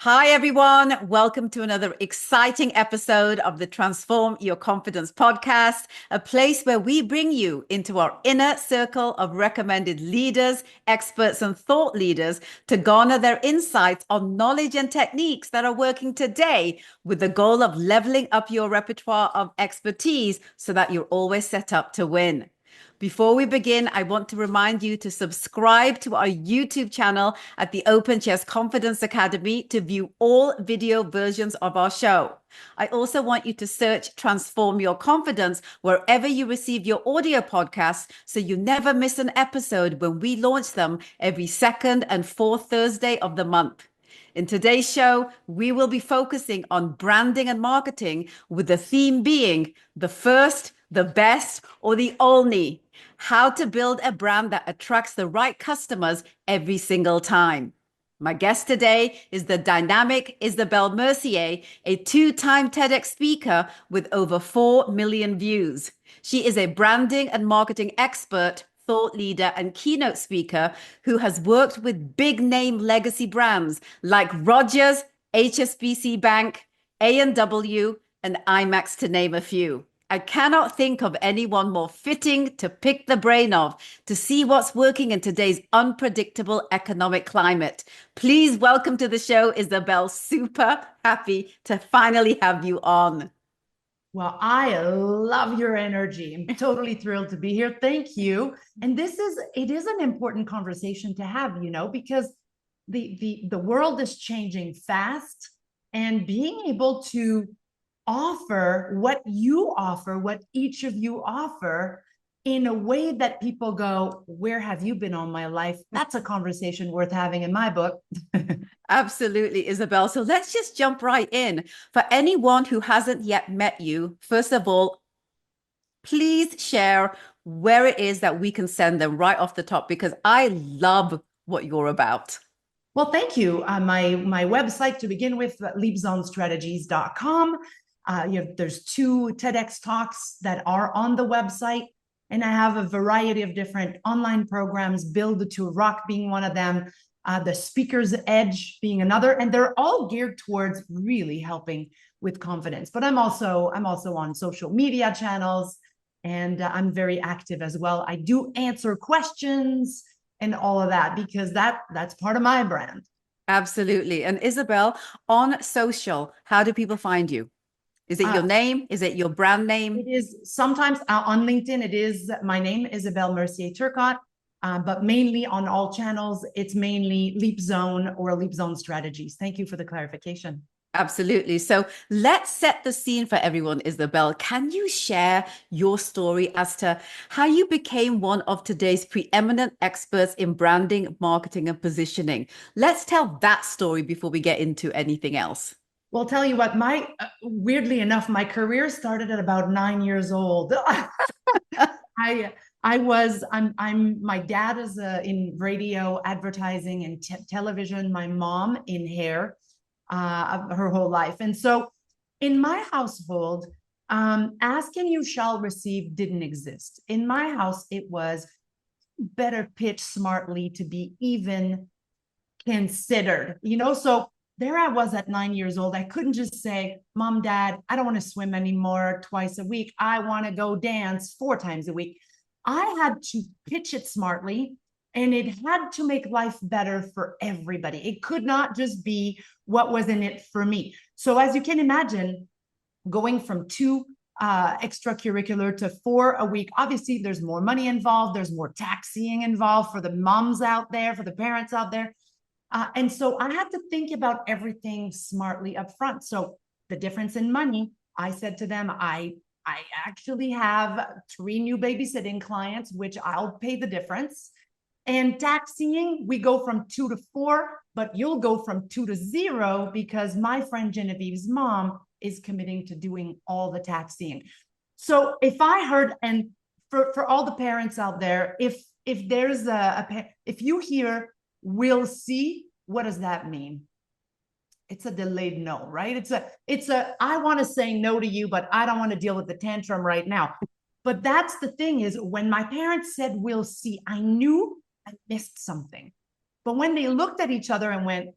Hi, everyone. Welcome to another exciting episode of the Transform Your Confidence podcast, a place where we bring you into our inner circle of recommended leaders, experts, and thought leaders to garner their insights on knowledge and techniques that are working today with the goal of leveling up your repertoire of expertise so that you're always set up to win. Before we begin, I want to remind you to subscribe to our YouTube channel at the Open Chess Confidence Academy to view all video versions of our show. I also want you to search Transform Your Confidence wherever you receive your audio podcasts so you never miss an episode when we launch them every second and fourth Thursday of the month. In today's show, we will be focusing on branding and marketing with the theme being the first, the best, or the only. How to build a brand that attracts the right customers every single time. My guest today is the dynamic Isabelle Mercier, a two-time TEDx speaker with over 4 million views. She is a branding and marketing expert, thought leader, and keynote speaker who has worked with big name legacy brands like Rogers, HSBC Bank, A&W, and IMAX, to name a few. I cannot think of anyone more fitting to pick the brain of to see what's working in today's unpredictable economic climate. Please welcome to the show, Isabel. Super happy to finally have you on. Well, I love your energy. I'm totally thrilled to be here. Thank you. And it is an important conversation to have, because the world is changing fast, and being able to offer what you offer, what each of you offer, in a way that people go, where have you been all my life? That's a conversation worth having in my book. Absolutely, Isabel. So let's just jump right in. For anyone who hasn't yet met you, first of all, please share where it is that we can send them right off the top, because I love what you're about. Well, thank you. My website to begin with, leapzonestrategies.com. There's 2 TEDx talks that are on the website, and I have a variety of different online programs, Build to Rock being one of them, the Speaker's Edge being another, and they're all geared towards really helping with confidence. But I'm also on social media channels, and I'm very active as well. I do answer questions and all of that, because that's part of my brand. Absolutely. And Isabel, on social, how do people find you? Is it your name? Is it your brand name? It is sometimes on LinkedIn. It is my name, Isabelle Mercier Turcotte, but mainly on all channels, it's mainly Leap Zone or Leap Zone Strategies. Thank you for the clarification. Absolutely. So let's set the scene for everyone, Isabel. Can you share your story as to how you became one of today's preeminent experts in branding, marketing, and positioning? Let's tell that story before we get into anything else. Well, tell you what, weirdly enough, my career started at about 9 years old. My dad is in radio, advertising, and television. My mom in hair, her whole life. And so in my household, ask and you shall receive didn't exist. In my house, it was better pitch smartly to be even considered, so there I was at 9 years old. I couldn't just say, Mom, Dad, I don't want to swim anymore twice a week. I want to go dance 4 times a week. I had to pitch it smartly, and it had to make life better for everybody. It could not just be what was in it for me. So as you can imagine, going from 2 extracurricular to 4 a week, obviously there's more money involved. There's more taxiing involved for the moms out there, for the parents out there. And so I had to think about everything smartly up front. So the difference in money, I said to them, I actually have 3 new babysitting clients, which I'll pay the difference. And taxiing, we go from 2 to 4, but you'll go from 2 to 0 because my friend Genevieve's mom is committing to doing all the taxiing. So if I heard, and for all the parents out there, if there's if you hear we'll see, what does that mean? It's a delayed no, right? It's a I want to say no to you, but I don't want to deal with the tantrum right now. But that's the thing, is when my parents said we'll see, I knew I missed something. But when they looked at each other and went,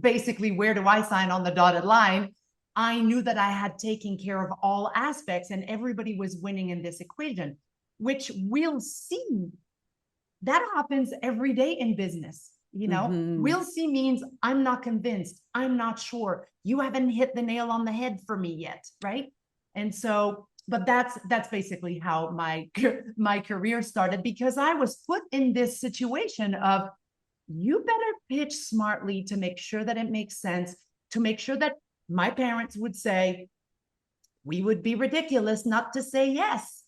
basically, where do I sign on the dotted line? I knew that I had taken care of all aspects and everybody was winning in this equation, which we'll see. That happens every day in business. We'll see means I'm not convinced. I'm not sure. You haven't hit the nail on the head for me yet, right? And so, but that's basically how my career started, because I was put in this situation of, you better pitch smartly to make sure that it makes sense, to make sure that my parents would say, we would be ridiculous not to say yes.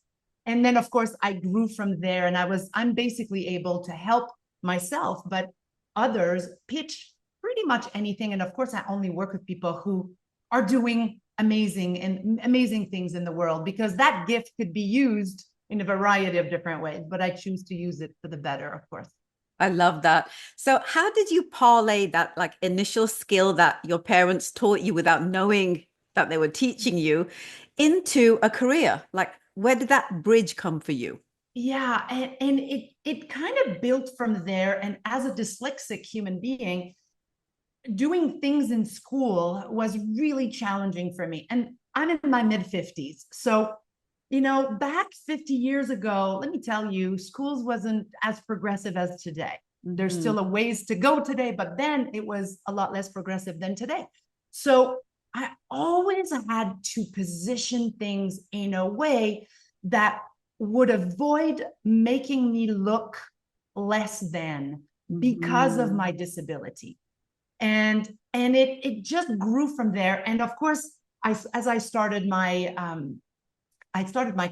And then, of course, I grew from there, and I'm basically able to help myself, but others pitch pretty much anything. And of course, I only work with people who are doing amazing things in the world, because that gift could be used in a variety of different ways, but I choose to use it for the better, of course. I love that. So how did you parlay that like initial skill that your parents taught you without knowing that they were teaching you into a career? Like, where did that bridge come for you? Yeah, and it kind of built from there. And as a dyslexic human being, doing things in school was really challenging for me. And I'm in my mid 50s. So, back 50 years ago, let me tell you, schools wasn't as progressive as today. There's still a ways to go today, but then it was a lot less progressive than today. So I always had to position things in a way that would avoid making me look less than because of my disability. And it just grew from there. And of course, as I started my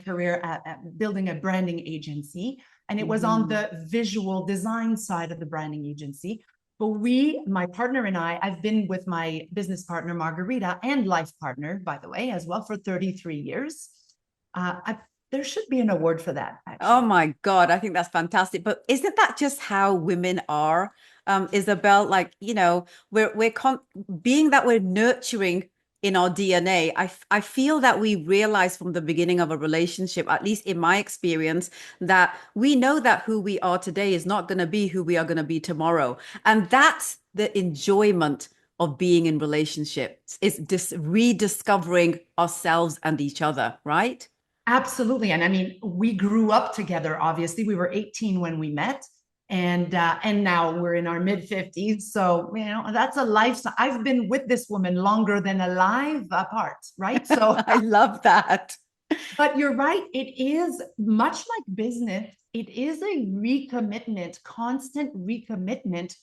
career at building a branding agency, and it was on the visual design side of the branding agency. But my partner and I've been with my business partner, Margarita, and life partner, by the way, as well, for 33 years. There should be an award for that, actually. Oh my God, I think that's fantastic. But isn't that just how women are, Isabel? Like, being that we're nurturing in our DNA, I feel that we realize from the beginning of a relationship, at least in my experience, that we know that who we are today is not going to be who we are going to be tomorrow. And that's the enjoyment of being in relationships, is rediscovering ourselves and each other, right? Absolutely. And I mean, we grew up together, obviously. We were 18 when we met. And now we're in our mid 50s. So, that's a lifestyle. I've been with this woman longer than alive apart, right? So I love that. But you're right. It is much like business. It is a recommitment, constant recommitment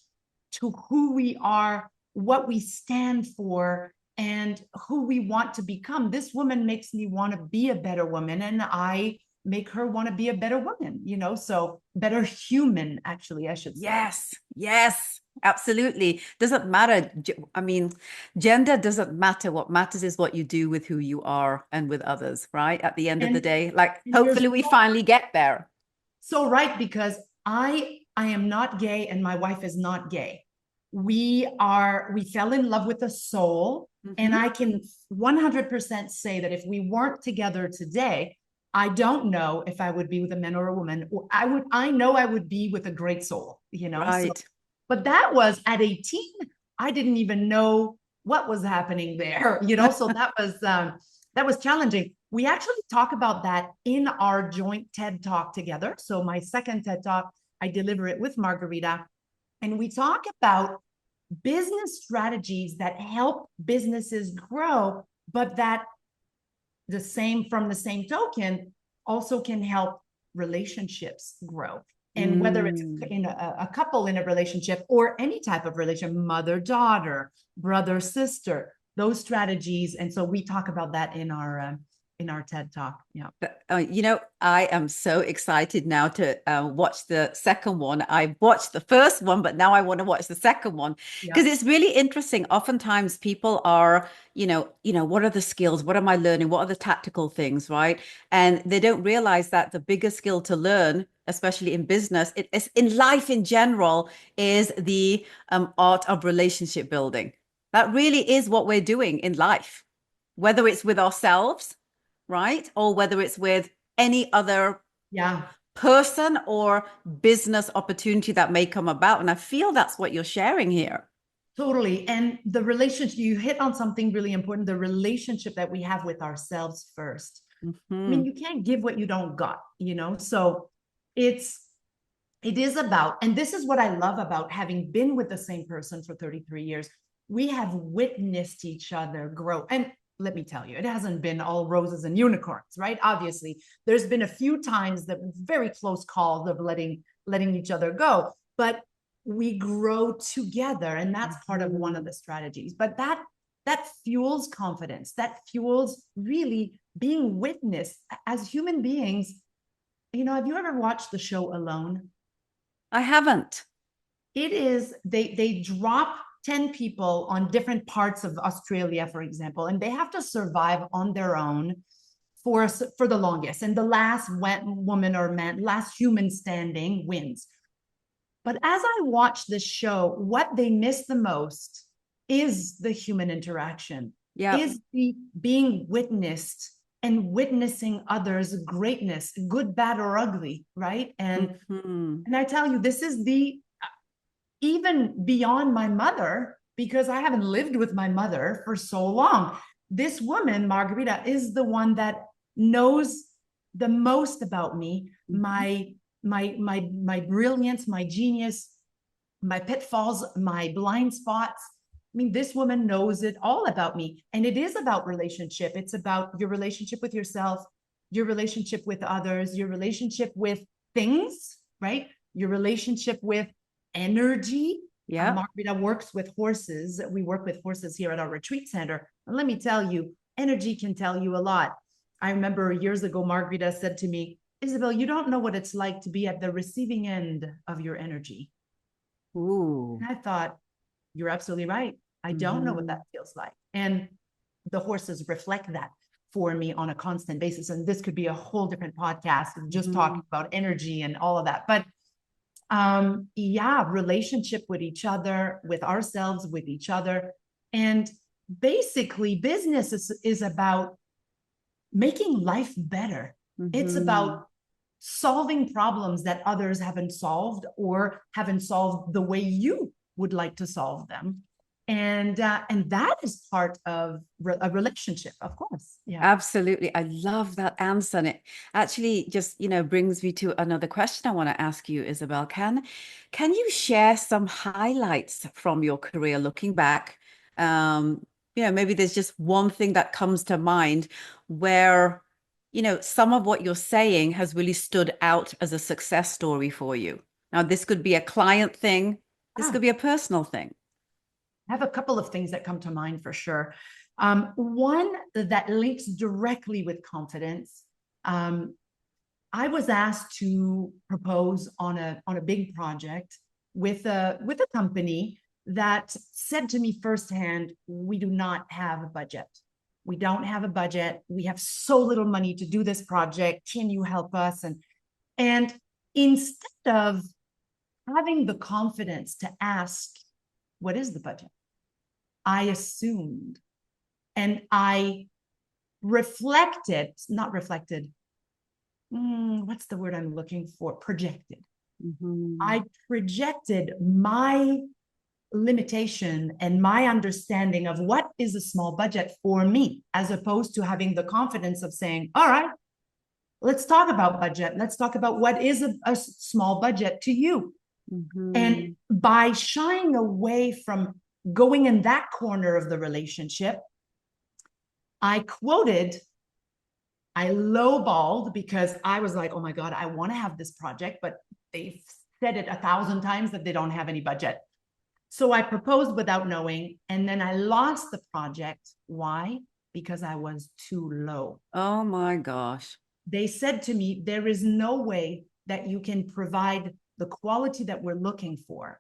to who we are, what we stand for, and who we want to become. This woman makes me want to be a better woman, and I make her want to be a better woman, so better human, actually, I should say. Yes, absolutely. Doesn't matter. I mean, gender doesn't matter. What matters is what you do with who you are and with others, right? At the end of the day, like, hopefully we finally get there. So right, because I am not gay and my wife is not gay. We fell in love with a soul. And I can 100% say that if we weren't together today, I don't know if I would be with a man or a woman. I know I would be with a great soul, Right. So, but that was at 18. I didn't even know what was happening there, so that was challenging. We actually talk about that in our joint TED Talk together. So my second TED Talk, I deliver it with Margarita, and we talk about business strategies that help businesses grow, but that from the same token also can help relationships grow. And whether it's in a couple in a relationship or any type of relationship, mother, daughter, brother, sister, those strategies. And so we talk about that in our TED Talk. Yeah. I am so excited now to watch the second one. I watched the first one, but now I want to watch the second one because it's really interesting. Oftentimes people are, what are the skills? What am I learning? What are the tactical things, right? And they don't realize that the biggest skill to learn, especially in business, it's in life in general, is the art of relationship building. That really is what we're doing in life, whether it's with ourselves, right? Or whether it's with any other person or business opportunity that may come about. And I feel that's what you're sharing here. Totally. And the relationship, you hit on something really important, the relationship that we have with ourselves first. I mean, you can't give what you don't got, you know? So it is about, and this is what I love about having been with the same person for 33 years. We have witnessed each other grow. And let me tell you, it hasn't been all roses and unicorns, right? Obviously, there's been a few times that very close calls of letting each other go, but we grow together, and that's part of one of the strategies. But that fuels confidence, that fuels really being witnessed as human beings. You know, have you ever watched the show Alone? I haven't. It is, they drop 10 people on different parts of Australia, for example, and they have to survive on their own for the longest. And the last woman or man, last human standing wins. But as I watch this show, what they miss the most is the human interaction, is the being witnessed and witnessing others' greatness, good, bad, or ugly, right? And I tell you, this is even beyond my mother, because I haven't lived with my mother for so long. This woman, Margarita, is the one that knows the most about me, my brilliance, my genius, my pitfalls, my blind spots. I mean, this woman knows it all about me. And it is about relationship. It's about your relationship with yourself, your relationship with others, your relationship with things, right? Your relationship with energy. Margarita works with horses. We work with horses here at our retreat center. And let me tell you, energy can tell you a lot. I remember years ago, Margarita said to me, Isabel, you don't know what it's like to be at the receiving end of your energy. Ooh. And I thought, you're absolutely right. I don't know what that feels like. And the horses reflect that for me on a constant basis. And this could be a whole different podcast of just talking about energy and all of that. But relationship with each other, with ourselves, with each other. And basically, business is about making life better. It's about solving problems that others haven't solved or haven't solved the way you would like to solve them. And that is part of a relationship, of course. Yeah, absolutely. I love that answer. And it actually just, brings me to another question I want to ask you, Isabel. Can you share some highlights from your career looking back? Maybe there's just one thing that comes to mind where, some of what you're saying has really stood out as a success story for you. Now, this could be a client thing. This could be a personal thing. I have a couple of things that come to mind for sure. One that links directly with confidence. I was asked to propose on a big project with a company that said to me firsthand, we do not have a budget. We don't have a budget. We have so little money to do this project. Can you help us? And instead of having the confidence to ask, what is the budget? I assumed, and I reflected, not reflected. What's the word I'm looking for? Projected. I projected my limitation and my understanding of what is a small budget for me, as opposed to having the confidence of saying, all right, let's talk about budget. Let's talk about what is a small budget to you. And by shying away from going in that corner of the relationship, I lowballed, because I was like, oh my God, I want to have this project, but they've said it 1,000 times that they don't have any budget. So I proposed without knowing, and then I lost the project. Why? Because I was too low. Oh my gosh. They said to me, there is no way that you can provide the quality that we're looking for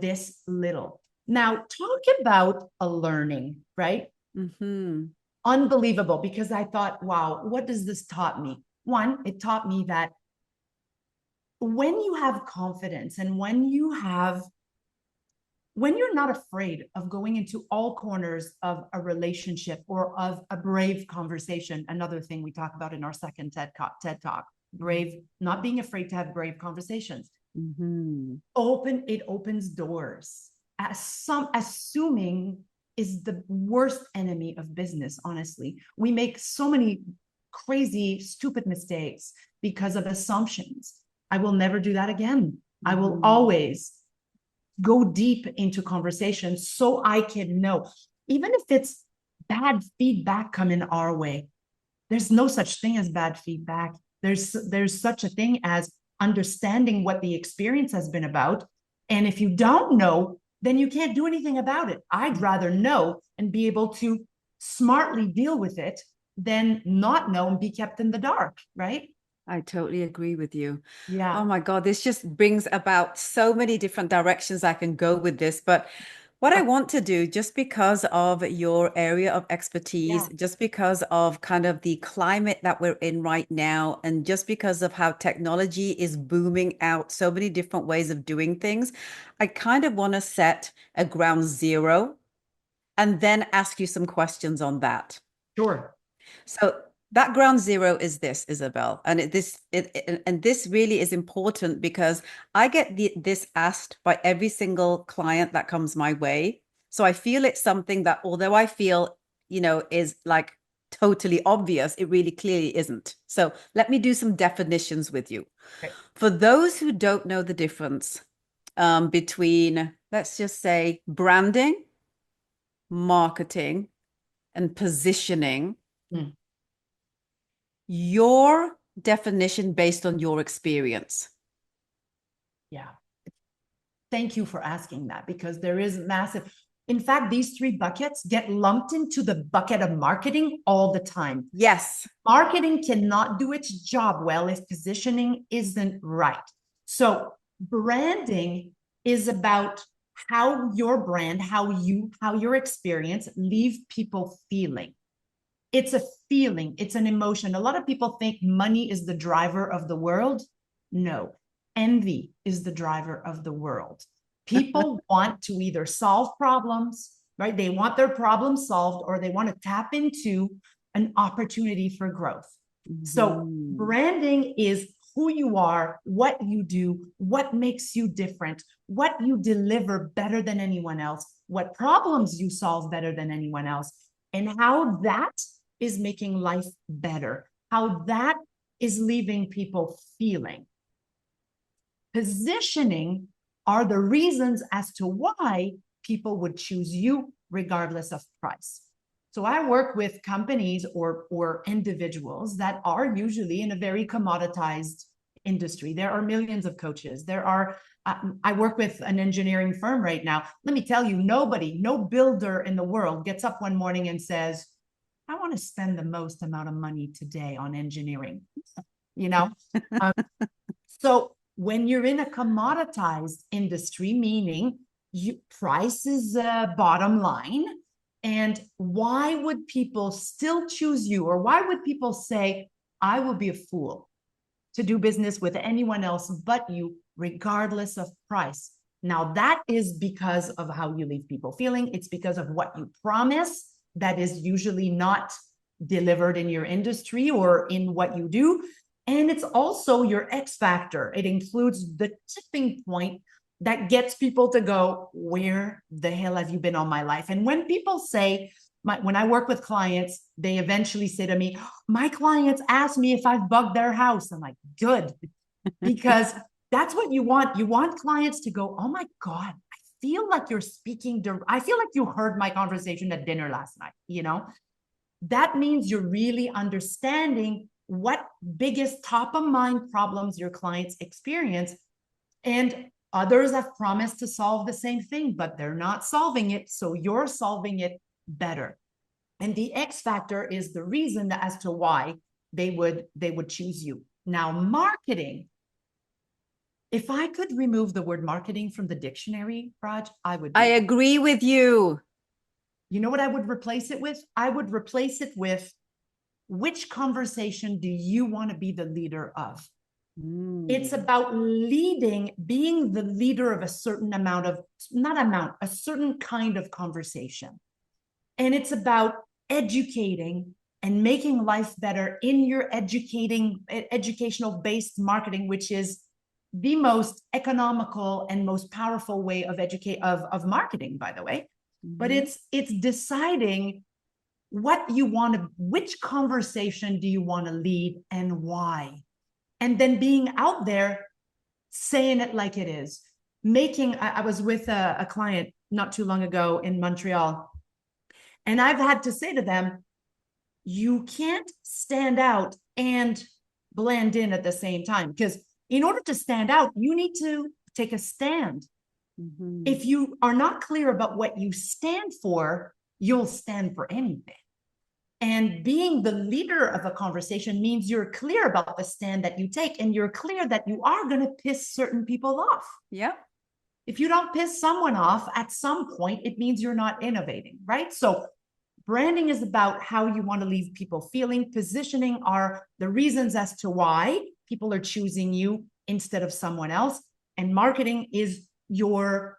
this little. Now, talk about a learning, right? Unbelievable, because I thought, wow, what does this taught me? One, it taught me that when you have confidence and when you're not afraid of going into all corners of a relationship or of a brave conversation, another thing we talk about in our second TED Talk, brave, not being afraid to have brave conversations. It opens doors. assuming is the worst enemy of business, honestly. We make so many crazy, stupid mistakes because of assumptions. I will never do that again. I will always go deep into conversations so I can know, even if it's bad feedback coming our way, there's no such thing as bad feedback. There's such a thing as understanding what the experience has been about. And if you don't know, then you can't do anything about it. I'd rather know and be able to smartly deal with it than not know and be kept in the dark, right? I totally agree with you. Yeah. Oh my God, this just brings about so many different directions I can go with this. But what I want to do, just because of your area of expertise, Yeah. just because of kind of the climate that we're in right now, and just because of how technology is booming out so many different ways of doing things, I kind of want to set a ground zero and then ask you some questions on that. Sure. So that ground zero is this, Isabel, and this really is important because I get this asked by every single client that comes my way. So I feel it's something that, although I feel, is like totally obvious, it really clearly isn't. So let me do some definitions with you. Okay. For those who don't know the difference between, let's just say, branding, marketing, and positioning, your definition based on your experience. Yeah. Thank you for asking that, because there is massive. In fact, these three buckets get lumped into the bucket of marketing all the time. Yes. Marketing cannot do its job well if positioning isn't right. So branding is about how your brand, how your experience leave people feeling. It's a feeling, it's an emotion. A lot of people think money is the driver of the world. No, envy is the driver of the world. People want to either solve problems, right? They want their problems solved, or they want to tap into an opportunity for growth. So branding is who you are, what you do, what makes you different, what you deliver better than anyone else, what problems you solve better than anyone else, and how that is making life better, how that is leaving people feeling. Positioning are the reasons as to why people would choose you regardless of price. So I work with companies or individuals that are usually in a very commoditized industry. There are millions of coaches. I work with an engineering firm right now. Let me tell you, no builder in the world gets up one morning and says, I want to spend the most amount of money today on engineering, So when you're in a commoditized industry, meaning price is bottom line, and why would people still choose you? Or why would people say, I will be a fool to do business with anyone else but you, regardless of price? Now, that is because of how you leave people feeling. It's because of what you promise that is usually not delivered in your industry or in what you do. And it's also your X factor. It includes the tipping point that gets people to go, where the hell have you been all my life? And when people say, when I work with clients, they eventually say to me, my clients ask me if I've bugged their house. I'm like, good, because that's what you want. You want clients to go, oh my God, I feel like you're speaking. I feel like you heard my conversation at dinner last night. That means you're really understanding what biggest top of mind problems your clients experience. And others have promised to solve the same thing, but they're not solving it. So you're solving it better. And the X factor is the reason as to why they would choose you. Now, marketing. If I could remove the word marketing from the dictionary, Raj, I would. I agree with you. You know what I would replace it with? I would replace it with, which conversation do you want to be the leader of? It's about leading, being the leader of a certain a certain kind of conversation. And it's about educating and making life better in your educational based marketing, which is the most economical and most powerful way of marketing, by the way. But it's deciding what you want to, which conversation do you want to lead and why? And then being out there, saying it like it is. I was with a client not too long ago in Montreal, and I've had to say to them, you can't stand out and blend in at the same time, because in order to stand out, you need to take a stand. If you are not clear about what you stand for, you'll stand for anything. And being the leader of a conversation means you're clear about the stand that you take, and you're clear that you are going to piss certain people off. Yeah. If you don't piss someone off at some point, it means you're not innovating, right? So branding is about how you want to leave people feeling. Positioning are the reasons as to why people are choosing you instead of someone else. And marketing is the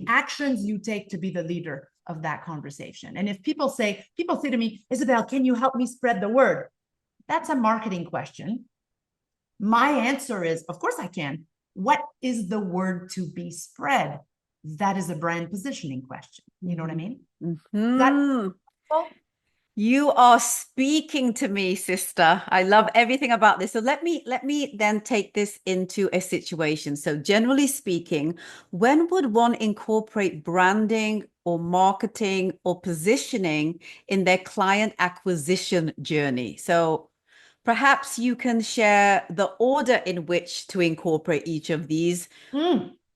actions you take to be the leader of that conversation. And if people say to me, Isabel, can you help me spread the word? That's a marketing question. My answer is, of course I can. What is the word to be spread? That is a brand positioning question. You know what I mean? You are speaking to me, sister. I love everything about this. So let me then take this into a situation. So generally speaking, when would one incorporate branding or marketing or positioning in their client acquisition journey? So perhaps you can share the order in which to incorporate each of these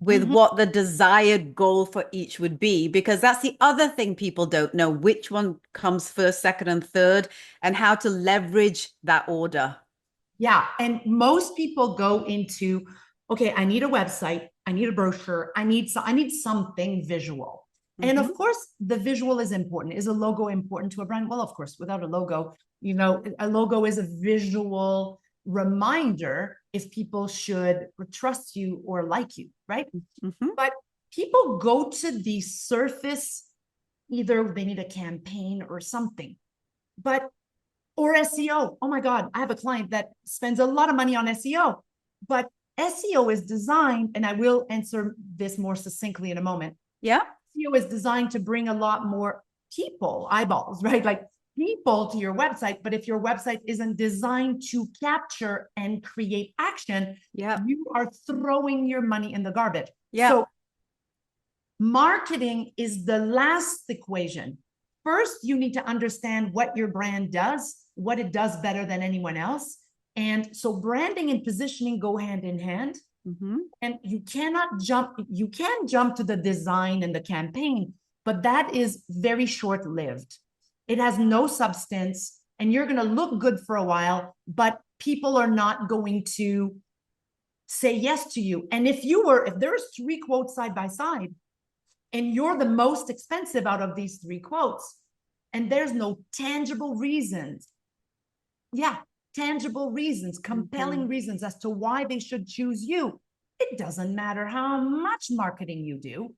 with what the desired goal for each would be, because that's the other thing people don't know, which one comes first, second, and third, and how to leverage that order. Yeah. And most people go into, okay, I need a website, I need a brochure, I need something visual. And of course, the visual is important. Is a logo important to a brand? Well, of course, without a logo, a logo is a visual reminder if people should trust you or like you, right? But people go to the surface, either they need a campaign or something, or SEO. Oh my God, I have a client that spends a lot of money on SEO, but SEO is designed, and I will answer this more succinctly in a moment. Yeah. SEO is designed to bring a lot more people, eyeballs, right? Like people to your website. But if your website isn't designed to capture and create action, you are throwing your money in the garbage. So marketing is the last equation. First, you need to understand what your brand does, what it does better than anyone else. And so branding and positioning go hand in hand. And you can jump to the design and the campaign, but that is very short-lived. It has no substance, and you're going to look good for a while, but people are not going to say yes to you. And if there's 3 quotes side by side, and you're the most expensive out of these 3 quotes, and there's no tangible reasons, compelling reasons as to why they should choose you, it doesn't matter how much marketing you do.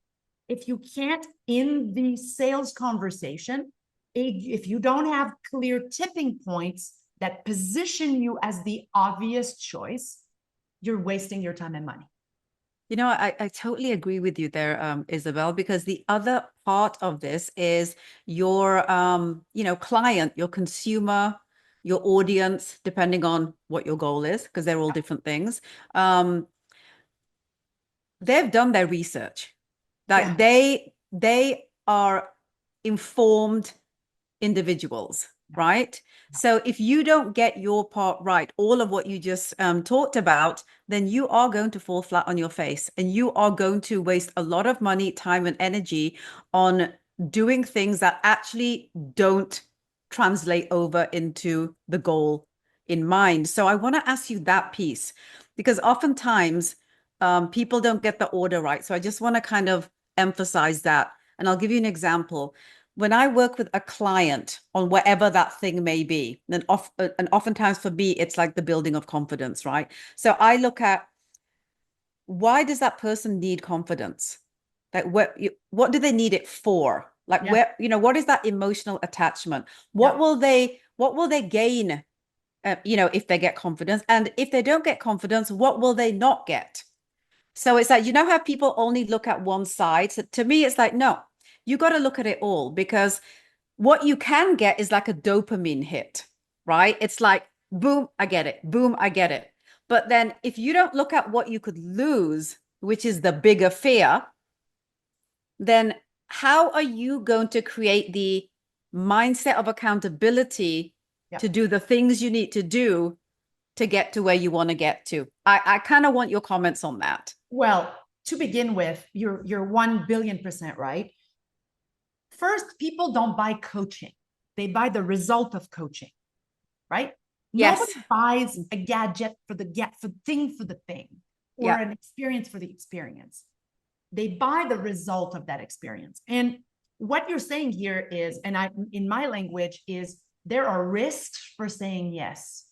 If you can't, in the sales conversation, if you don't have clear tipping points that position you as the obvious choice, you're wasting your time and money. I totally agree with you there, Isabel, because the other part of this is your, client, your consumer, your audience, depending on what your goal is, because they're all different things. They've done their research. Like they are informed individuals, right? So if you don't get your part right, all of what you just talked about, then you are going to fall flat on your face, and you are going to waste a lot of money, time, and energy on doing things that actually don't translate over into the goal in mind. So I want to ask you that piece, because oftentimes people don't get the order right. So I just want to kind of emphasize that. And I'll give you an example. When I work with a client on whatever that thing may be, and oftentimes for me, it's like the building of confidence, right? So I look at, why does that person need confidence? Like what do they need it for? Like what is that emotional attachment? What will they gain if they get confidence. And if they don't get confidence, what will they not get? So it's like, how people only look at one side. So to me, it's like, no, you got to look at it all, because what you can get is like a dopamine hit, right? It's like, boom, I get it. Boom, I get it. But then if you don't look at what you could lose, which is the bigger fear, then how are you going to create the mindset of accountability to do the things you need to do to get to where you want to get to? I kind of want your comments on that. Well, to begin with, you're 1,000,000,000% right. First, people don't buy coaching. They buy the result of coaching, right? Yes. Nobody buys a gadget for the thing for the thing, or an experience for the experience. They buy the result of that experience. And what you're saying here is, and in my language, is there are risks for saying yes,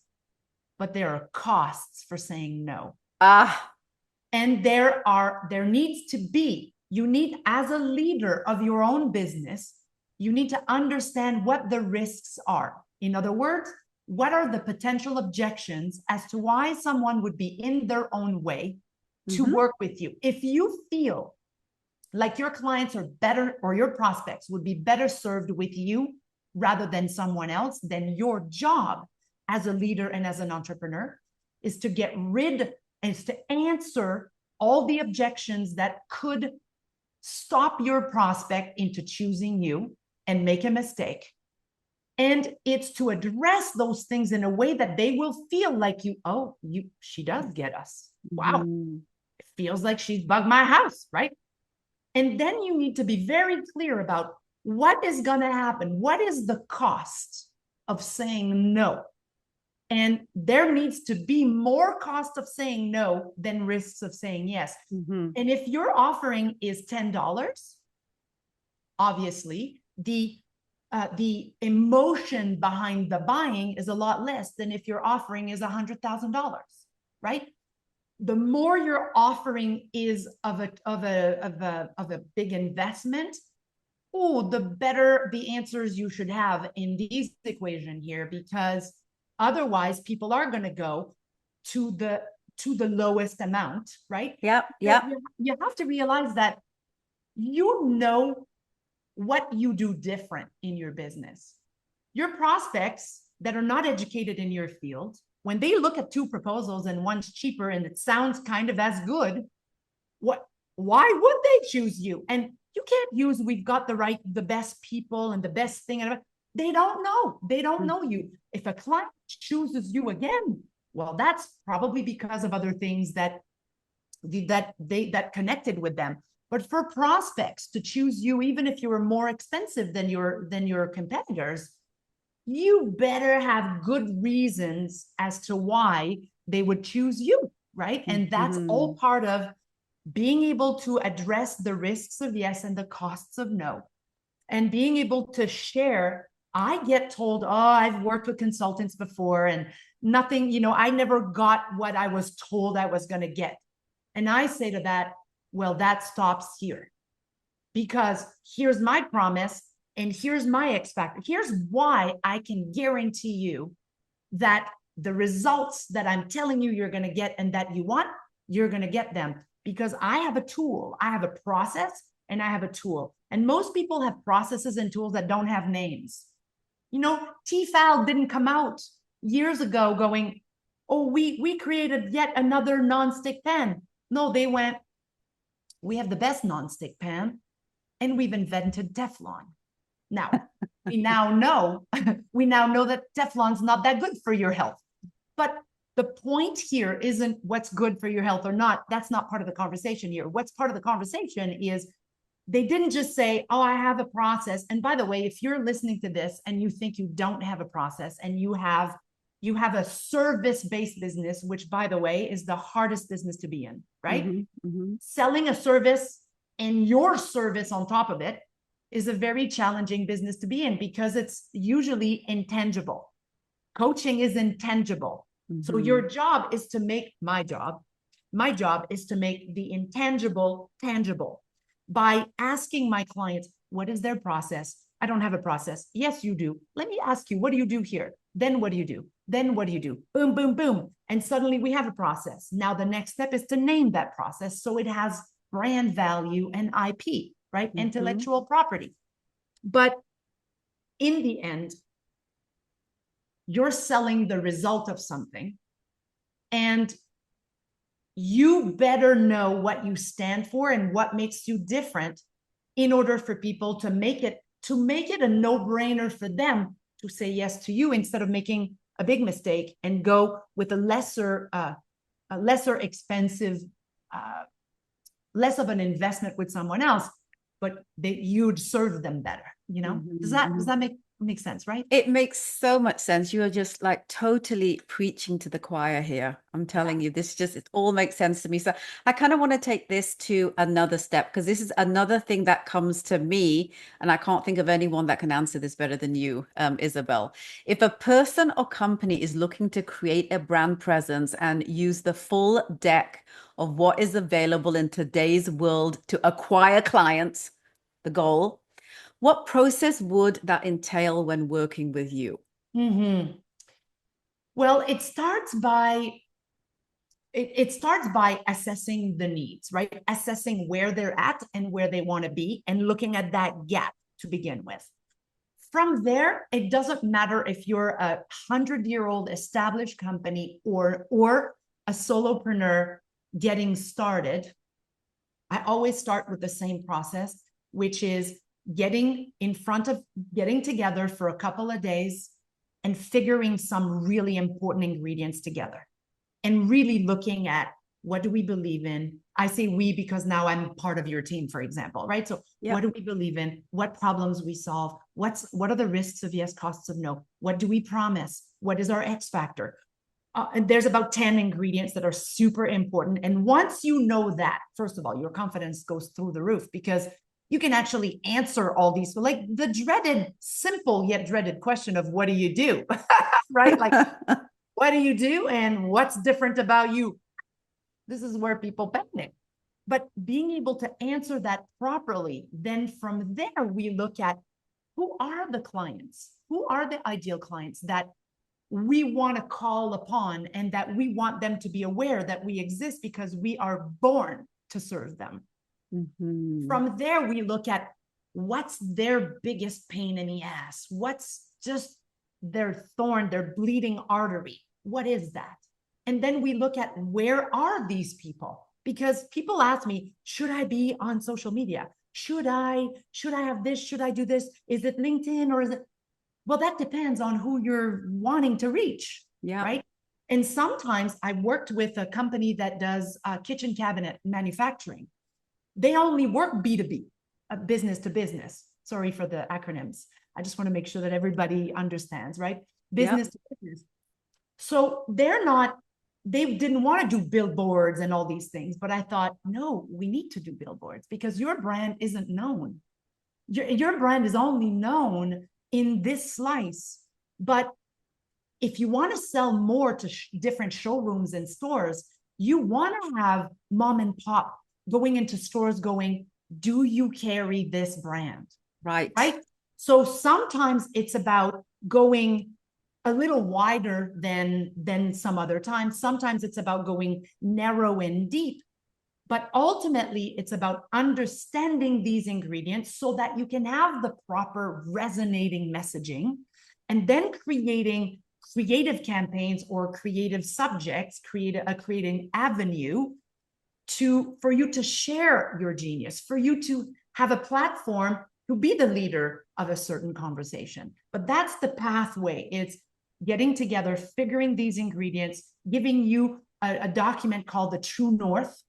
but there are costs for saying no. And there needs to be, you need, as a leader of your own business, you need to understand what the risks are. In other words, what are the potential objections as to why someone would be in their own way to work with you? If you feel like your clients are better, or your prospects would be better served with you rather than someone else, then your job as a leader and as an entrepreneur is to get rid, is to answer all the objections that could stop your prospect into choosing you and make a mistake. And it's to address those things in a way that they will feel like she does get us. Wow. It feels like she's bugged my house, right? And then you need to be very clear about what is going to happen. What is the cost of saying no? And there needs to be more cost of saying no than risks of saying yes. And if your offering is $10, obviously the emotion behind the buying is a lot less than if your offering is $100,000, right? The more your offering is of a big investment, the better the answers you should have in this equation here, because otherwise people are going to go to the lowest amount, right? Yep. You have to realize that what you do different in your business. Your prospects that are not educated in your field, when they look at two proposals and one's cheaper and it sounds kind of as good, why would they choose you? And you can't use we've got the best people and the best thing. They don't know. They don't know you. If a client chooses you again, well, that's probably because of other things that connected with them. But for prospects to choose you, even if you were more expensive than your competitors, you better have good reasons as to why they would choose you, right? And that's all part of being able to address the risks of yes and the costs of no, and being able to share. I get told, I've worked with consultants before and nothing, I never got what I was told I was going to get. And I say to that, well, that stops here, because here's my promise and here's my X factor. Here's why I can guarantee you that the results that I'm telling you you're going to get and that you want, you're going to get them, because I have a tool, I have a process, and I have a tool. And most people have processes and tools that don't have names. Tefal didn't come out years ago going, we created yet another nonstick pan. No, they went, we have the best nonstick pan and we've invented Teflon. Now, we now know that Teflon's not that good for your health. But the point here isn't what's good for your health or not. That's not part of the conversation here. What's part of the conversation is they didn't just say, I have a process. And by the way, if you're listening to this and you think you don't have a process and you have a service-based business, which by the way, is the hardest business to be in, right? Selling a service and your service on top of it is a very challenging business to be in, because it's usually intangible. Coaching is intangible. So your job is to make my job is to make the intangible tangible by asking my clients, what is their process? I don't have a process. Yes, you do. Let me ask you, what do you do here? Then what do you do? Then what do? Boom, boom, boom. And suddenly we have a process. Now the next step is to name that process so it has brand value and IP, right? Mm-hmm. Intellectual property. But in the end, you're selling the result of something, and you better know what you stand for and what makes you different in order for people to make it a no-brainer for them to say yes to you, instead of making a big mistake and go with a lesser expensive, less of an investment with someone else, but that you'd serve them better. Mm-hmm. Does that make sense, right? It makes so much sense. You are just like totally preaching to the choir here. I'm telling you, it all makes sense to me. So I kind of want to take this to another step, because this is another thing that comes to me, and I can't think of anyone that can answer this better than you, Isabel. If a person or company is looking to create a brand presence and use the full deck of what is available in today's world to acquire clients, the goal, what process would that entail when working with you? Mm-hmm. Well, it starts by assessing the needs, right? Assessing where they're at and where they want to be, and looking at that gap to begin with. From there, it doesn't matter if you're a 100-year-old established company or a solopreneur getting started. I always start with the same process, which is getting together for a couple of days and figuring some really important ingredients together, and really looking at, what do we believe in? I say we because now I'm part of your team, for example, right? So what do we believe in? What problems we solve? What are the risks of yes, costs of no? What do we promise? What is our X factor? And there's about 10 ingredients that are super important. And once you know that, first of all, your confidence goes through the roof, because you can actually answer all these, like the dreaded, simple yet dreaded question of what do you do? Right? Like, what do you do and what's different about you? This is where people panic. But being able to answer that properly, then from there, we look at, who are the clients? Who are the ideal clients that we want to call upon, and that we want them to be aware that we exist because we are born to serve them. Mm-hmm. From there, we look at, what's their biggest pain in the ass? What's just their thorn, their bleeding artery? What is that? And then we look at, where are these people? Because people ask me, should I be on social media? Should I have this? Should I do this? Is it LinkedIn or is it? Well, that depends on who you're wanting to reach, right? And sometimes I worked with a company that does kitchen cabinet manufacturing. They only work B2B, business to business. Sorry for the acronyms. I just want to make sure that everybody understands, right? Business to business. So they didn't want to do billboards and all these things, but I thought, no, we need to do billboards, because your brand isn't known. Your brand is only known in this slice. But if you want to sell more to different showrooms and stores, you want to have mom and pop going into stores going, do you carry this brand? Right. So sometimes it's about going a little wider than some other times. Sometimes it's about going narrow and deep. But ultimately, it's about understanding these ingredients so that you can have the proper resonating messaging, and then creating creative campaigns or creative subjects, creating avenue for you to share your genius, for you to have a platform to be the leader of a certain conversation. But that's the pathway. It's getting together, figuring these ingredients, giving you a document called the True North.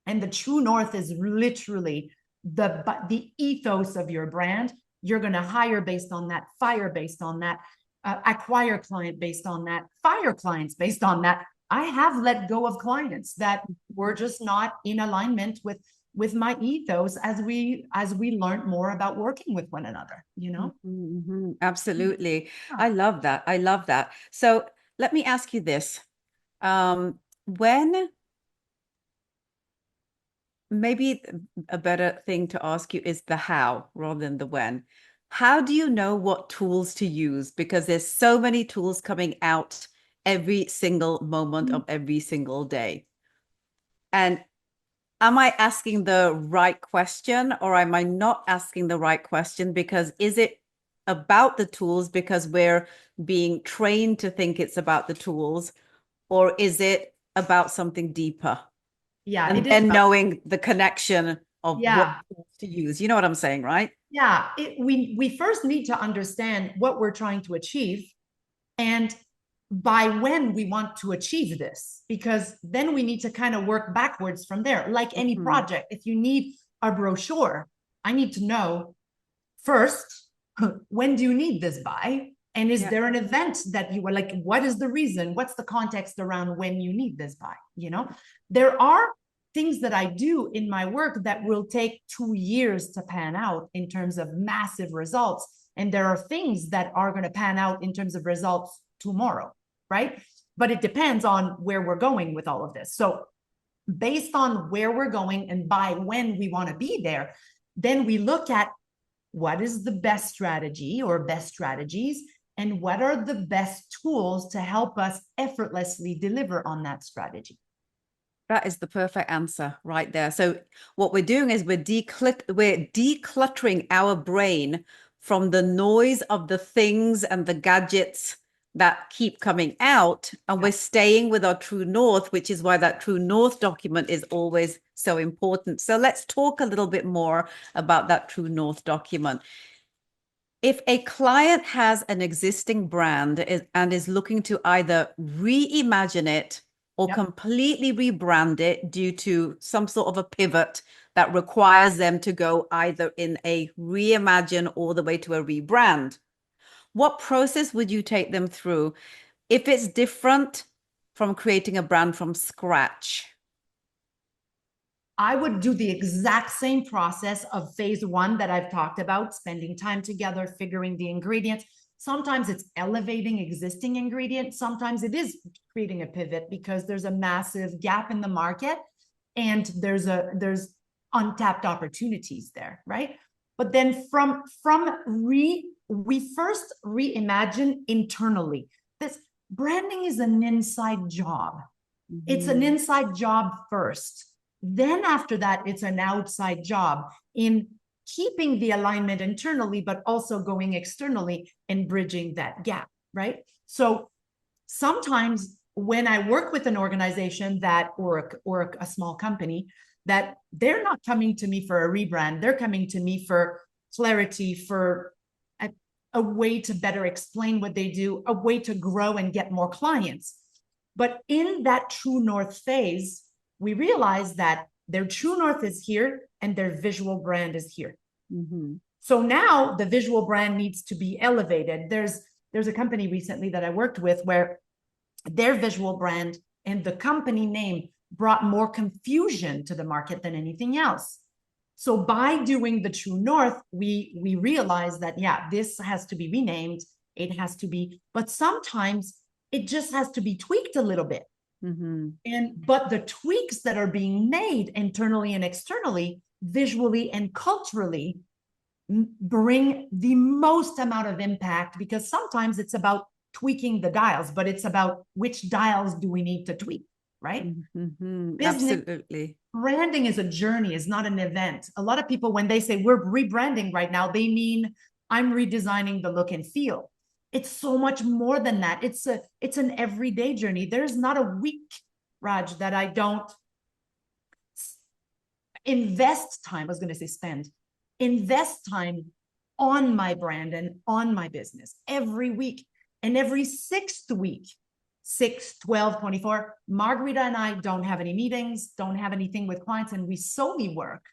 And the True North is literally the ethos of your brand. You're going to hire based on that, fire based on that, acquire client based on that, fire clients based on that. I have let go of clients that were just not in alignment with my ethos as we learned more about working with one another, Mm-hmm. Absolutely. I love that. I love that. So let me ask you this. When maybe a better thing to ask you is the how rather than the when. how do you know what tools to use? Because there's so many tools coming out every single moment of every single day. And am I asking the right question, or am I not asking the right question? Because is it about the tools because we're being trained to think it's about the tools, or is it about something deeper? Yeah, And it is then about, knowing the connection of what yeah. tools to use. You know what I'm saying, right? Yeah, we first need to understand what we're trying to achieve and by when we want to achieve this, because then we need to kind of work backwards from there. Like any Mhm. project, if you need a brochure, I need to know first, when do you need this by? And is Yeah. there an event that you were like, what is the reason? What's the context around when you need this by? You know, there are things that I do in my work that will take 2 years to pan out in terms of massive results. And there are things that are going to pan out in terms of results tomorrow, right? But it depends on where we're going with all of this. So, based on where we're going and by when we want to be there, then we look at what is the best strategy or best strategies, and what are the best tools to help us effortlessly deliver on that strategy. That is the perfect answer right there. So what we're doing is we're decluttering our brain from the noise of the things and the gadgets that keep coming out, and Yeah. we're staying with our true north, which is why that true north document is always so important. So let's talk a little bit more about that true north document. If a client has an existing brand and is looking to either reimagine it or Yep. completely rebrand it due to some sort of a pivot that requires them to go either in a reimagine all the way to a rebrand, what process would you take them through if it's different from creating a brand from scratch? I would do the exact same process of phase one that I've talked about, spending time together, figuring the ingredients. Sometimes it's elevating existing ingredients. Sometimes it is creating a pivot because there's a massive gap in the market and there's untapped opportunities there, right? But then we first reimagine internally. This branding is an inside job. It's an inside job first. Then after that, it's an outside job in keeping the alignment internally, but also going externally and bridging that gap, right? So sometimes when I work with an organization that or a small company that they're not coming to me for a rebrand, they're coming to me for clarity, for a way to better explain what they do, a way to grow and get more clients. But in that true north phase, we realize that their true north is here and their visual brand is here. Mm-hmm. So now the visual brand needs to be elevated. There's a company recently that I worked with where their visual brand and the company name brought more confusion to the market than anything else. So by doing the true north, we realize that, yeah, this has to be renamed. It has to be, but sometimes it just has to be tweaked a little bit. Mm-hmm. But the tweaks that are being made internally and externally, visually and culturally, bring the most amount of impact, because sometimes it's about tweaking the dials, but it's about which dials do we need to tweak, right? Mm-hmm. Business Absolutely. branding is a journey, is not an event. A lot of people, when they say we're rebranding right now, they mean I'm redesigning the look and feel. It's so much more than that. It's an everyday journey. There's not a week, Raj, that I don't invest time. I was going to say invest time on my brand and on my business every week. And every sixth week, 6, 12, 24, Margarita and I don't have any meetings, don't have anything with clients, and we solely work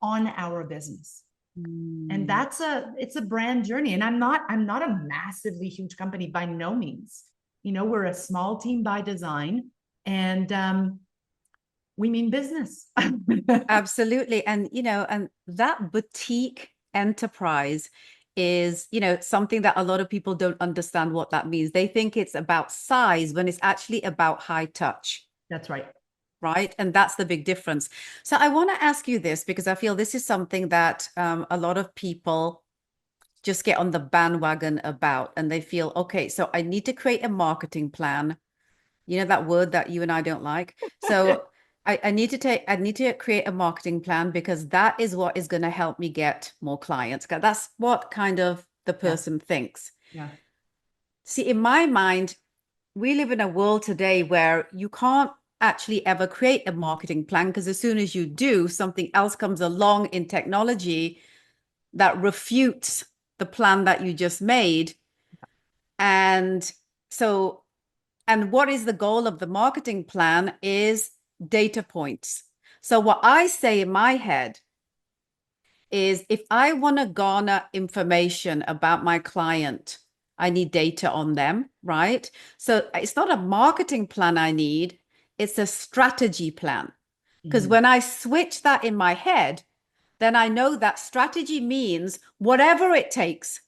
on our business. And it's a brand journey. And I'm not a massively huge company by no means. You know, we're a small team by design, and we mean business. Absolutely. And, and that boutique enterprise is, something that a lot of people don't understand what that means. They think it's about size when it's actually about high touch. That's right. Right. And that's the big difference. So I want to ask you this because I feel this is something that a lot of people just get on the bandwagon about, and they feel, okay, so I need to create a marketing plan. You know, that word that you and I don't like. So I need to create a marketing plan because that is what is going to help me get more clients. That's what kind of the person thinks. Yeah. See, in my mind, we live in a world today where you can't actually ever create a marketing plan because as soon as you do, something else comes along in technology that refutes the plan that you just made. And so, and what is the goal of the marketing plan is data points. So what I say in my head is if I want to garner information about my client, I need data on them, right? So it's not a marketing plan I need, it's a strategy plan. Because when I switch that in my head, then I know that strategy means whatever it takes.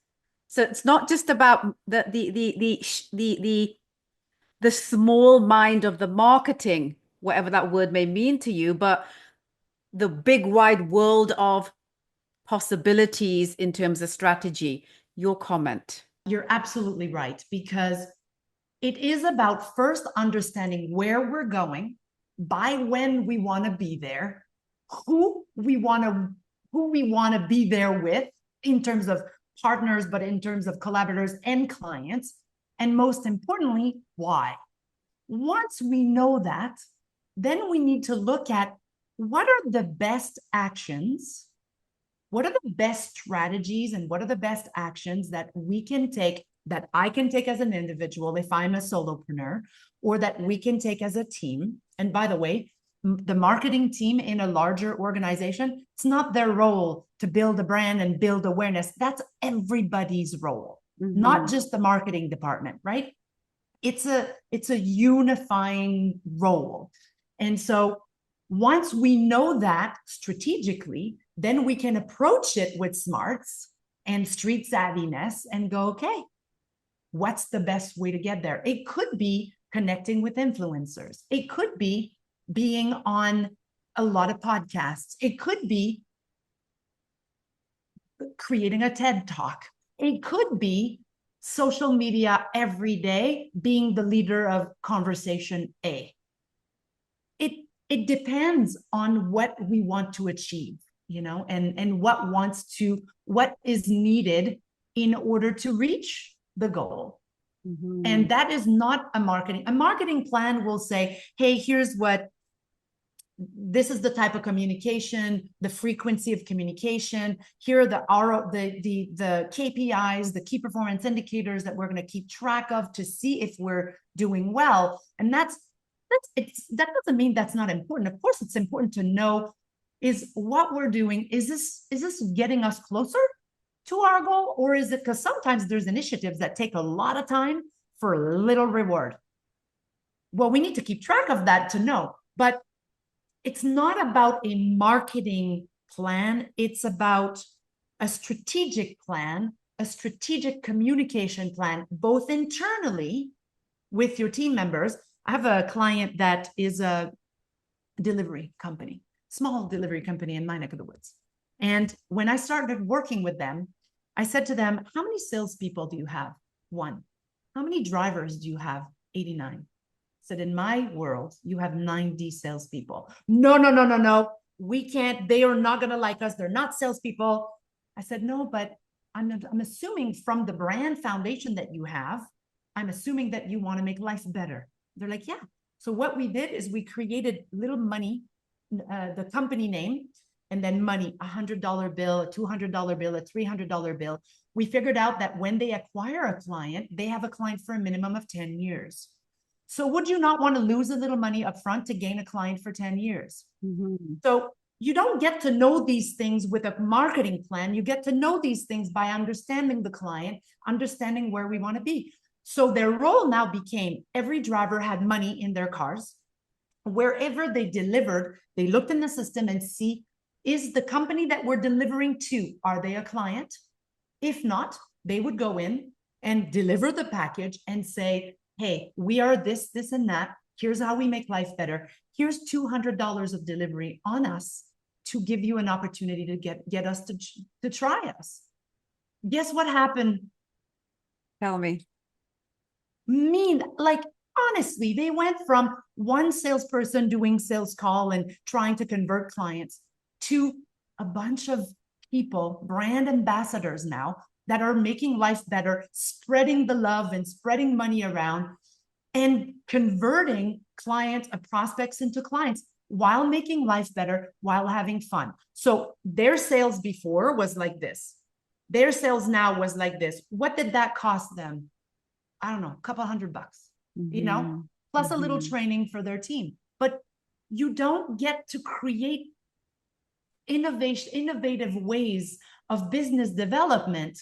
So it's not just about the small mind of the marketing, whatever that word may mean to you, but the big wide world of possibilities in terms of strategy. Your comment. You're absolutely right, because it is about first understanding where we're going, by when we want to be there, who we want to be there with in terms of partners, but in terms of collaborators and clients, and most importantly, why. Once we know that, then we need to look at what are the best actions, what are the best strategies, and what are the best actions that we can take, that I can take as an individual if I'm a solopreneur, or that we can take as a team. And by the way, the marketing team in a larger organization, it's not their role to build a brand and build awareness. That's everybody's role, not just the marketing department, right? It's a unifying role. And so once we know that strategically, then we can approach it with smarts and street savviness and go, okay, what's the best way to get there? It could be connecting with influencers. It could be being on a lot of podcasts. It could be creating a TED Talk. It could be social media every day, being the leader of conversation A. It depends on what we want to achieve, you know, and what is needed in order to reach the goal. And that is not a marketing. A marketing plan will say, hey, this is the type of communication, the frequency of communication. Here are the KPIs, the key performance indicators that we're going to keep track of to see if we're doing well. And that doesn't mean that's not important. Of course, it's important to know, is what we're doing, is this getting us closer to our goal? Or is it, because sometimes there's initiatives that take a lot of time for little reward. Well, we need to keep track of that to know. But it's not about a marketing plan. It's about a strategic plan, a strategic communication plan, both internally with your team members. I have a client that is a delivery company, small delivery company in my neck of the woods. And when I started working with them, I said to them, how many salespeople do you have? 1. How many drivers do you have? 89. Said, in my world, you have 90 salespeople. No. We can't, they are not going to like us. They're not salespeople. I said, no, but I'm assuming from the brand foundation that you have, I'm assuming that you want to make life better. They're like, yeah. So what we did is we created little money, the company name, and then money, $100 bill, a $200 bill, a $300 bill. We figured out that when they acquire a client, they have a client for a minimum of 10 years. So would you not want to lose a little money up front to gain a client for 10 years? So you don't get to know these things with a marketing plan. You get to know these things by understanding the client, understanding where we want to be. So their role now became, every driver had money in their cars. Wherever they delivered, they looked in the system and see, is the company that we're delivering to, are they a client? If not, they would go in and deliver the package and say, hey, we are this, this, and that. Here's how we make life better. Here's $200 of delivery on us to give you an opportunity to get us to try us. Guess what happened? Tell me. Like, honestly, they went from one salesperson doing sales call and trying to convert clients to a bunch of people, brand ambassadors now, that are making life better, spreading the love and spreading money around and converting clients and prospects into clients while making life better, while having fun. So their sales before was like this. Their sales now was like this. What did that cost them? I don't know, a couple $100, plus a little training for their team. But you don't get to create innovative ways of business development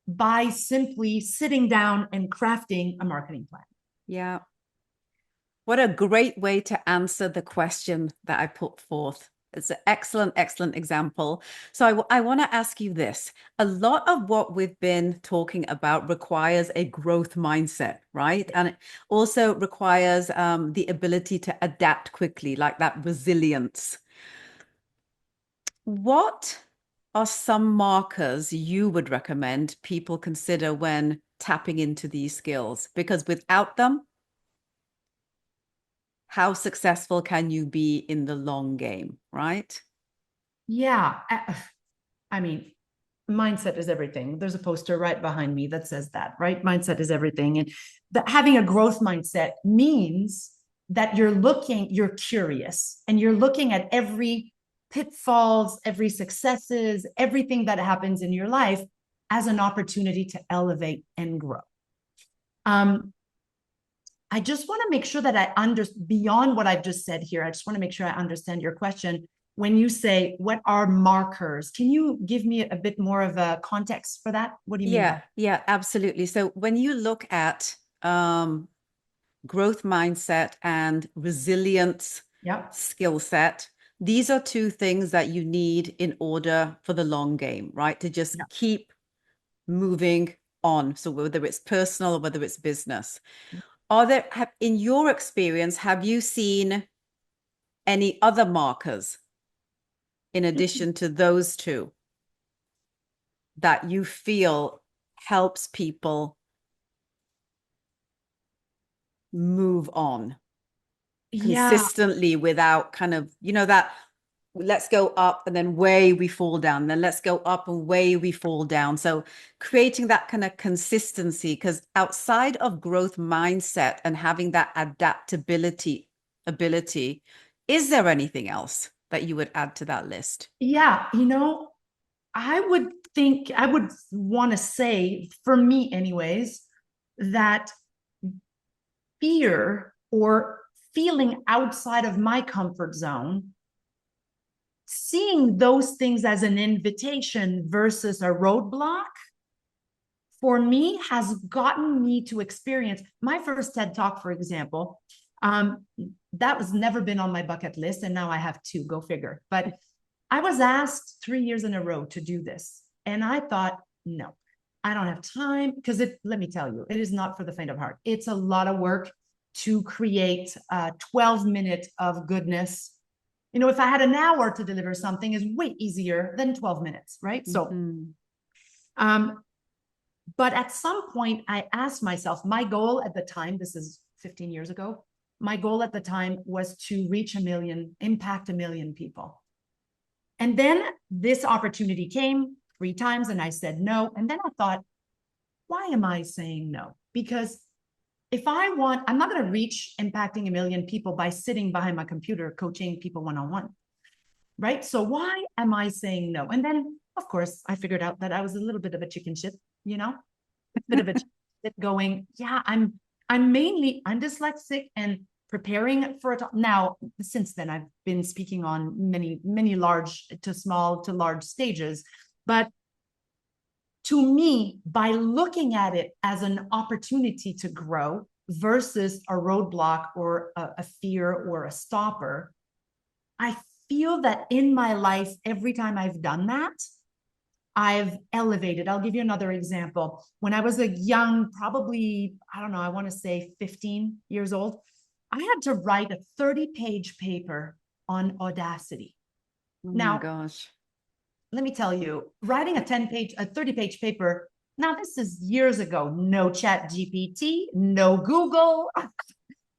by simply sitting down and crafting a marketing plan. Yeah. What a great way to answer the question that I put forth. It's an excellent, excellent example. So I want to ask you this. A lot of what we've been talking about requires a growth mindset, right? And it also requires the ability to adapt quickly, like that resilience. What are some markers you would recommend people consider when tapping into these skills? Because without them, how successful can you be in the long game, right? Yeah. I mean, mindset is everything. There's a poster right behind me that says that, right? Mindset is everything. And having a growth mindset means that you're curious and you're looking at every pitfalls, every successes, everything that happens in your life as an opportunity to elevate and grow. I just want to make sure that beyond what I've just said here, I just want to make sure I understand your question. When you say, what are markers? Can you give me a bit more of a context for that? What do you mean? Yeah, absolutely. So when you look at growth mindset and resilience skill set, these are two things that you need in order for the long game, right? To just keep moving on. So whether it's personal or whether it's business. In your experience, have you seen any other markers in addition to those two that you feel helps people move on consistently without kind of, that let's go up and then way we fall down, then let's go up and way we fall down. So creating that kind of consistency, because outside of growth mindset and having that adaptability ability, is there anything else that you would add to that list? Yeah, I would want to say, for me anyways, that fear or feeling outside of my comfort zone, seeing those things as an invitation versus a roadblock, for me, has gotten me to experience my first TED Talk, for example. That was never been on my bucket list, and now I have two, go figure. But I was asked 3 years in a row to do this. And I thought, no, I don't have time, because let me tell you, it is not for the faint of heart. It's a lot of work to create 12 minutes of goodness. If I had an hour to deliver something, is way easier than 12 minutes, right? So, but at some point I asked myself, my goal at the time, this is 15 years ago, my goal at the time was to reach 1 million, impact 1 million people. And then this opportunity came 3 times and I said no. And then I thought, why am I saying no? Because if I'm not going to reach impacting 1 million people by sitting behind my computer coaching people one-on-one, right? So why am I saying no? And then, of course, I figured out that I was a little bit of a chicken shit, a bit of a chicken shit going, yeah, I'm dyslexic and preparing for it. Now, since then, I've been speaking on many large to small to large stages. But to me, by looking at it as an opportunity to grow versus a roadblock or a fear or a stopper, I feel that in my life, every time I've done that, I've elevated. I'll give you another example. When I was a young, probably, I don't know, I want to say 15 years old, I had to write a 30-page paper on Audacity. Oh my gosh. let me tell you, writing a 30-page paper, now this is years ago, no chat GPT, no Google,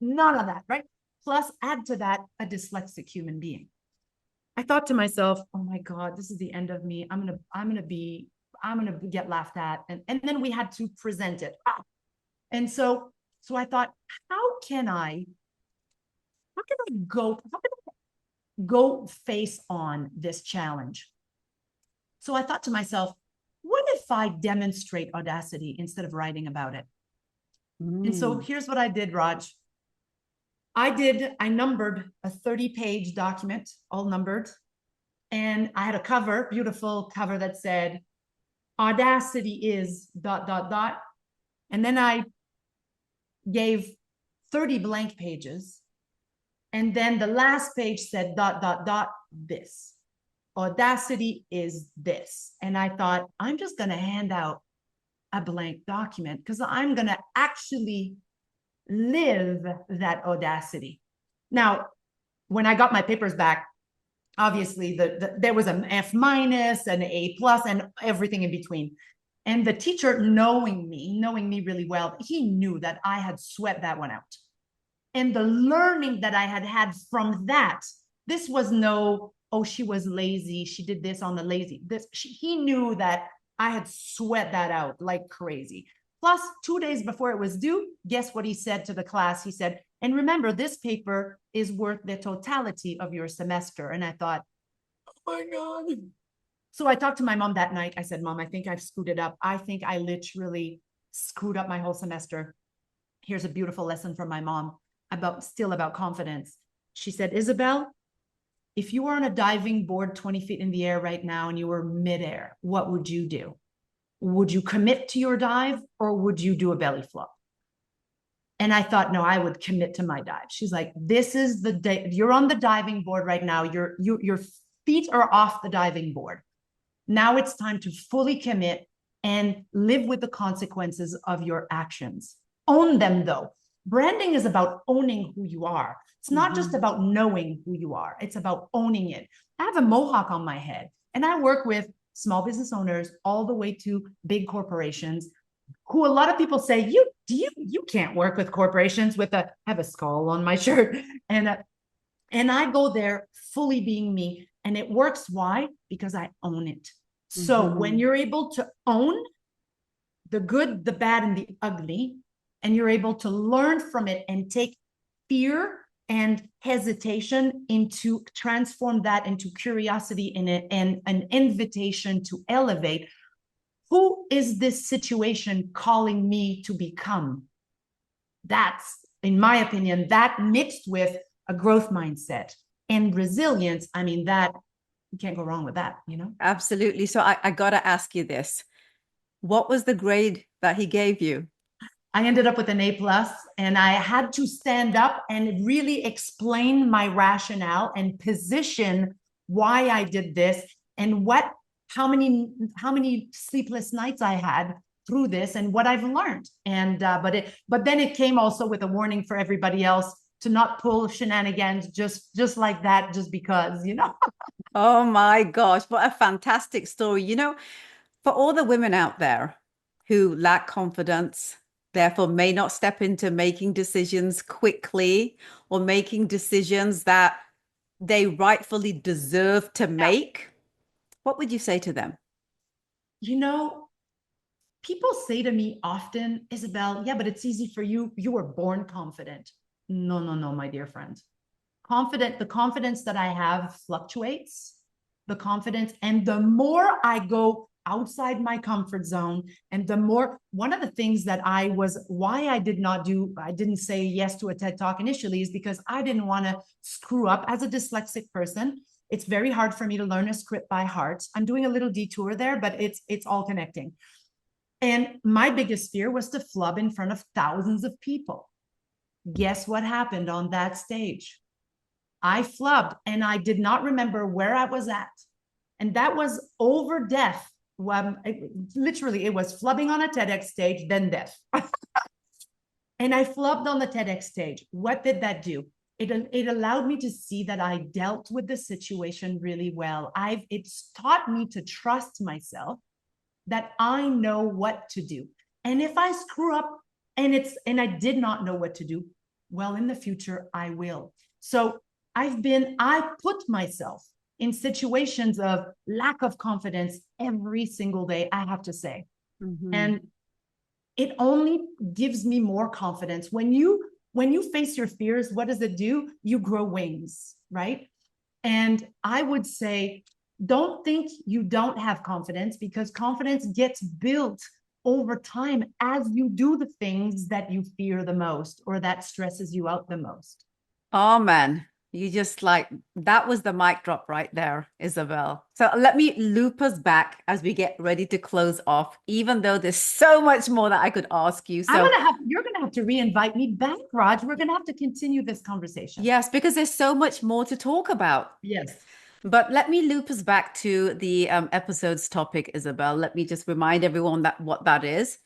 none of that, right? Plus add to that a dyslexic human being. I thought to myself, oh my God, this is the end of me. I'm gonna get laughed at. And then we had to present it. And so I thought, how can I go face on this challenge? So I thought to myself, what if I demonstrate audacity instead of writing about it? And so here's what I did, Raj. I numbered a 30-page document, all numbered. And I had a beautiful cover that said, audacity is ... And then I gave 30 blank pages. And then the last page said ... this. Audacity is this. And I thought, I'm just going to hand out a blank document because I'm going to actually live that audacity. Now, when I got my papers back, obviously there was an F-, an A+, and everything in between. And the teacher, knowing me really well, he knew that I had sweat that one out. And the learning that I had from that, this was no, oh, she was lazy, she did this on the lazy. He knew that I had sweat that out like crazy. Plus, 2 days before it was due, guess what he said to the class? He said, and remember, this paper is worth the totality of your semester. And I thought, oh my God. So I talked to my mom that night. I said, Mom, I think I've screwed it up. I think I literally screwed up my whole semester. Here's a beautiful lesson from my mom about confidence. She said, Isabel, if you were on a diving board 20 feet in the air right now and you were midair, what would you do? Would you commit to your dive or would you do a belly flop? And I thought, no, I would commit to my dive. She's like, this is the day you're on the diving board right now. Your feet are off the diving board. Now it's time to fully commit and live with the consequences of your actions. Own them though. Branding is about owning who you are. It's not just about knowing who you are. It's about owning it. I have a mohawk on my head and I work with small business owners all the way to big corporations who a lot of people say, you can't work with corporations with I have a skull on my shirt. And I go there fully being me. And it works. Why? Because I own it. So when you're able to own the good, the bad, and the ugly, and you're able to learn from it and take fear and hesitation into transform that into curiosity and an invitation to elevate. Who is this situation calling me to become? That's, in my opinion, that mixed with a growth mindset and resilience. I mean, that you can't go wrong with that, you know? Absolutely. So I got to ask you this. What was the grade that he gave you? I ended up with an A+, and I had to stand up and really explain my rationale and position why I did this and how many sleepless nights I had through this and what I've learned. And but then it came also with a warning for everybody else to not pull shenanigans just like that, just because, you know. Oh my gosh, what a fantastic story. You know, for all the women out there who lack confidence, therefore may not step into making decisions quickly or making decisions that they rightfully deserve to make, what would you say to them? You know, people say to me often, Isabel, yeah, but it's easy for you. You were born confident. No, my dear friend. The confidence that I have fluctuates. The confidence, and the more I go outside my comfort zone, and the more, one of the things that why I didn't say yes to a TED Talk initially is because I didn't want to screw up. As a dyslexic person, it's very hard for me to learn a script by heart. I'm doing a little detour there, but it's all connecting. And my biggest fear was to flub in front of thousands of people. Guess what happened on that stage? I flubbed and I did not remember where I was at. And that was over death. Literally, it was flubbing on a TEDx stage, then death. And I flubbed on the TEDx stage. What did that do? it allowed me to see that I dealt with the situation really well. It's taught me to trust myself, that I know what to do. And if I screw up and I did not know what to do, well, in the future, I will. So I put myself in situations of lack of confidence every single day, I have to say. Mm-hmm. And it only gives me more confidence. When you face your fears, what does it do? You grow wings, right? And I would say, don't think you don't have confidence, because confidence gets built over time as you do the things that you fear the most or that stresses you out the most. Oh man, you just like, that was the mic drop right there, Isabel. So let me loop us back as we get ready to close off, even though there's so much more that I could ask you. So you're gonna have to re-invite me back, Raj. We're gonna have to continue this conversation. yes, because there's so much more to talk about. Yes. But let me loop us back to the episode's topic, Isabel. Let me just remind everyone that what that is.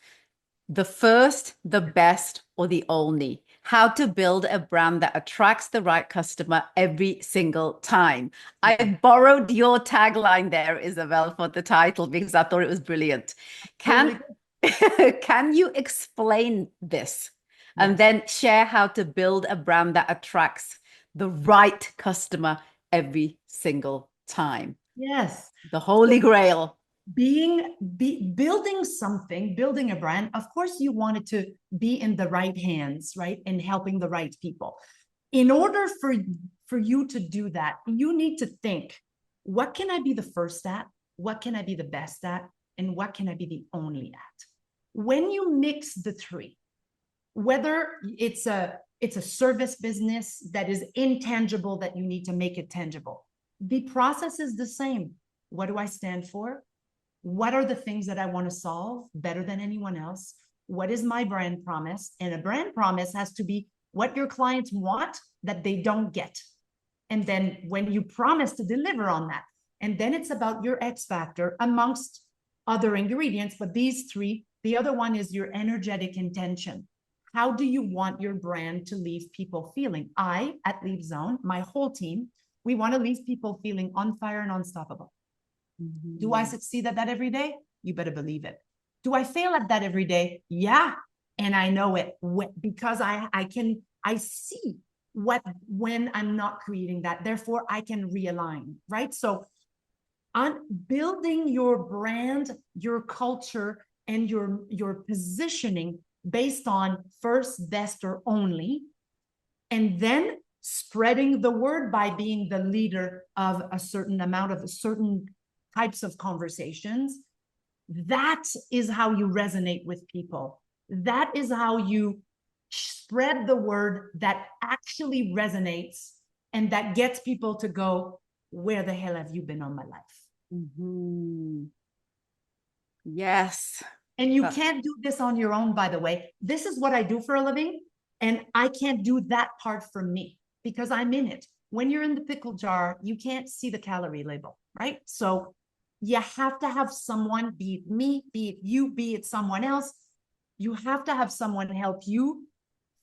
The first, the best, or the only. How to build a brand that attracts the right customer every single time. I borrowed your tagline there, Isabel, for the title because I thought it was brilliant. Can you explain this and then share how to build a brand that attracts the right customer every single time? Yes. The Holy Grail. Building something, building a brand, of course you want it to be in the right hands, right? And helping the right people. In order for you to do that, you need to think, what can I be the first at? What can I be the best at? And what can I be the only at? When you mix the three, whether it's a service business that is intangible that you need to make it tangible, the process is the same. What do I stand for? What are the things that I want to solve better than anyone else? What is my brand promise? And a brand promise has to be what your clients want that they don't get. And then when you promise to deliver on that, and then it's about your X factor amongst other ingredients, but these three, the other one is your energetic intention. How do you want your brand to leave people feeling? I, at Leave Zone, my whole team, we want to leave people feeling on fire and unstoppable. Mm-hmm. Do I succeed at that every day? You better believe it. Do I fail at that every day? Yeah. And I know it because I see when I'm not creating that, therefore I can realign, right? So on building your brand, your culture, and your positioning based on first, best, or only, and then spreading the word by being the leader of a certain amount of certain types of conversations. That is how you resonate with people. That is how you spread the word that actually resonates and that gets people to go, where the hell have you been all my life? Mm-hmm. Yes. And you can't do this on your own, by the way. This is what I do for a living. And I can't do that part for me because I'm in it. When you're in the pickle jar, you can't see the calorie label, right? So you have to have someone, be it me, be it you, be it someone else. You have to have someone help you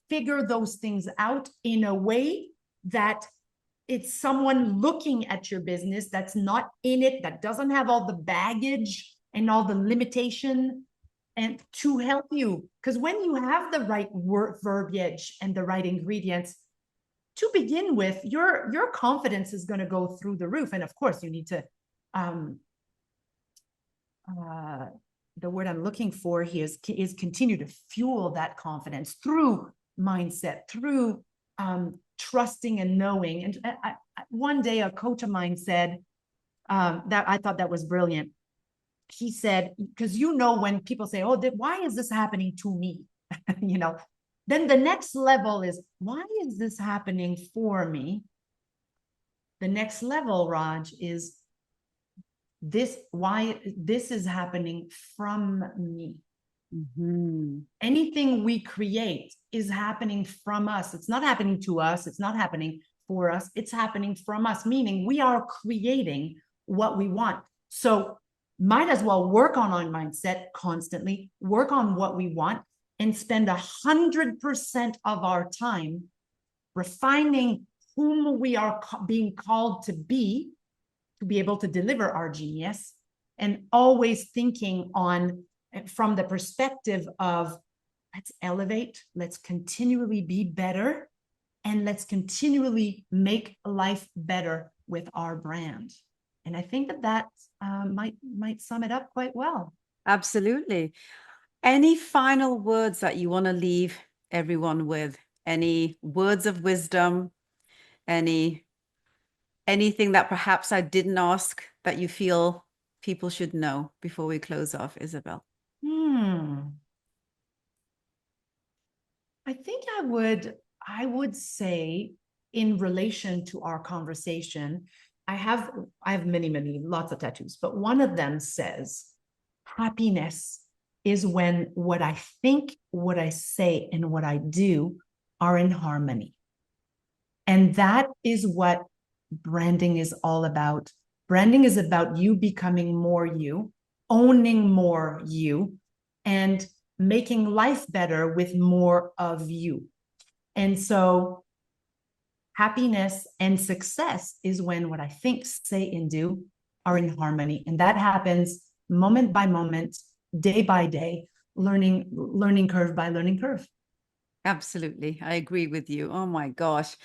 figure those things out in a way that it's someone looking at your business that's not in it, that doesn't have all the baggage and all the limitation, and to help you. Because when you have the right verbiage and the right ingredients, to begin with, your confidence is going to go through the roof. And of course, you need to the word I'm looking for here is continue to fuel that confidence through mindset, through trusting and knowing. And one day a coach of mine said that I thought that was brilliant. He said, because when people say, oh, why is this happening to me? Then the next level is, why is this happening for me? The next level, Raj, is why this is happening from me. Mm-hmm. Anything we create is happening from us. It's not happening to us. It's not happening for us. It's happening from us, meaning we are creating what we want. So might as well work on our mindset constantly, work on what we want, and spend 100% of our time refining whom we are being called to be able to deliver our genius, and always thinking on from the perspective of let's elevate, let's continually be better, and let's continually make life better with our brand. And I think that might sum it up quite well. Absolutely. Any final words that you want to leave everyone with? Any words of wisdom? Anything that perhaps I didn't ask that you feel people should know before we close off, Isabel? I think I would say, in relation to our conversation, I have many, lots of tattoos, but one of them says, happiness is when what I think, what I say, and what I do are in harmony. And that is what branding is all about. Branding is about you becoming more you, owning more you, and making life better with more of you. And so happiness and success is when what I think, say, and do are in harmony. And that happens moment by moment, day by day, learning curve by learning curve. Absolutely. I agree with you. Oh my gosh.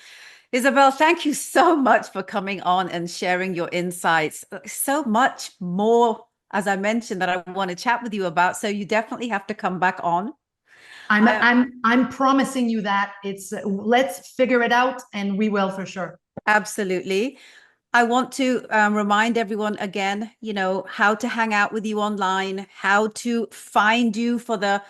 Isabel, thank you so much for coming on and sharing your insights. So much more, as I mentioned, that I want to chat with you about. So you definitely have to come back on. I'm promising you that. It's let's figure it out, and we will for sure. Absolutely. I want to remind everyone again, how to hang out with you online, how to find you for the,